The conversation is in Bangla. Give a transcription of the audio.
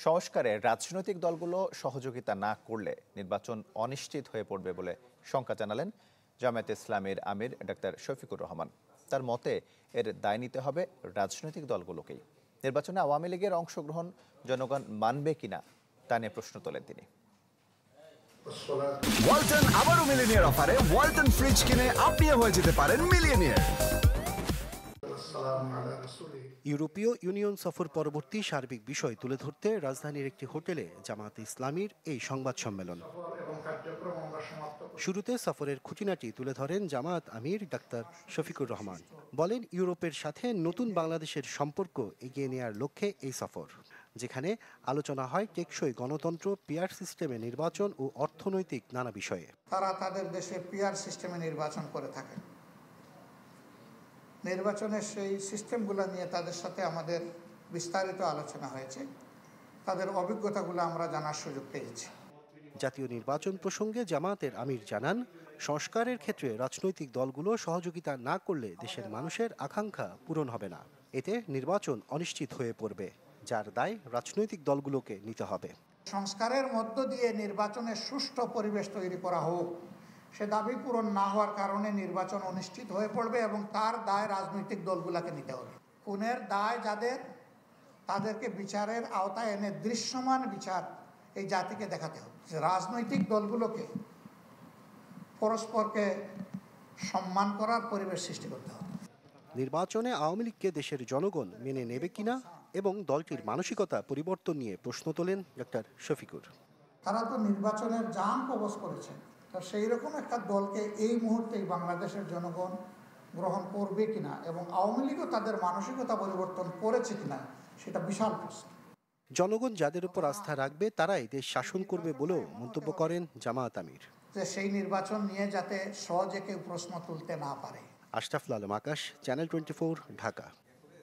সংস্কারে রাজনৈতিক দলগুলো সহযোগিতা না করলে নির্বাচন অনিশ্চিত হয়ে পড়বে বলে শঙ্কা জানালেন জামায়াতে ইসলামীর আমির ডাক্তার শফিকুর রহমান। তার মতে এর দায় নিতে হবে রাজনৈতিক দলগুলোকেই। নির্বাচনে আওয়ামী লীগের অংশগ্রহণ জনগণ মানবে কিনা তা নিয়ে প্রশ্ন তোলেন তিনি। ওয়ালটন আবারও মিলিয়নিয়ার অফারে ওয়ালটন ফ্রিজ কিনে আপনিও হয়ে যেতে পারেন মিলিয়নিয়ার। ইউরোপীয় ইউনিয়ন সফর পরবর্তী সার্বিক বিষয় তুলে ধরতে রাজধানীর একটি হোটেলে জামায়াতে ইসলামীর এই সংবাদ সম্মেলন। শুরুতে সফরের খুঁটিনাটি তুলে ধরেন জামায়াত আমির ডাক্তার শফিকুর রহমান। বলেন, ইউরোপের সাথে নতুন বাংলাদেশের সম্পর্ক এগিয়ে নেওয়ার লক্ষ্যে এই সফর, যেখানে আলোচনা হয় টেকসই গণতন্ত্র, পিয়ার সিস্টেমে নির্বাচন ও অর্থনৈতিক নানা বিষয়ে। তারা তাদের দেশে পিয়ার সিস্টেমে নির্বাচন করে থাকেন। নির্বাচনের সেই সিস্টেমগুলো নিয়ে তাদের সাথে আমাদের বিস্তারিত আলোচনা হয়েছে। তাদের অভিজ্ঞতাগুলো আমরা জানার সুযোগ পেয়েছি। জাতীয় নির্বাচন প্রসঙ্গে জামায়াতের আমির জানান, সংস্কারের ক্ষেত্রে রাজনৈতিক দলগুলো সহযোগিতা না করলে দেশের মানুষের আকাঙ্ক্ষা পূরণ হবে না। এতে নির্বাচন অনিশ্চিত হয়ে পড়বে, যার দায় রাজনৈতিক দলগুলোকে নিতে হবে। সংস্কারের মধ্য দিয়ে নির্বাচনের সুষ্ঠু পরিবেশ তৈরি করা হোক, সে দাবি পূরণ না হওয়ার কারণে নির্বাচন অনিশ্চিত হয়ে পড়বে এবং তার দায় রাজনৈতিক দলগুলোকে নিতে হবে। খুনের দায় যাদের, তাদেরকে বিচারের আওতায় এনে দৃশ্যমান বিচার এই জাতিকে দেখাতে হবে। রাজনৈতিক দলগুলোকে পরস্পরকে সম্মান করার পরিবেশ সৃষ্টি করতে হবে। নির্বাচনে আওয়ামী লীগকে দেশের জনগণ মেনে নেবে কিনা এবং দলটির মানসিকতা পরিবর্তন নিয়ে প্রশ্ন তোলেন ডাক্তার শফিকুর। তারা তো নির্বাচনের জান কবজ করেছেন, তো সেই রকম একটা দলকে এই মুহূর্তেই বাংলাদেশের জনগণ গ্রহণ করবে কিনা এবং আওয়ামী লীগও তাদের মানসিকতা পরিবর্তন করেছে কিনা, সেটা বিশাল প্রশ্ন। জনগণ যাদের উপর আস্থা রাখবে তারাই দেশ শাসন করবে বলেও মন্তব্য করেন জামায়াত আমির। যে সেই নির্বাচন নিয়ে যাতে সহজে কেউ প্রশ্ন তুলতে না পারে। আশরাফুল আলম আকাশ, চ্যানেল 24, ঢাকা।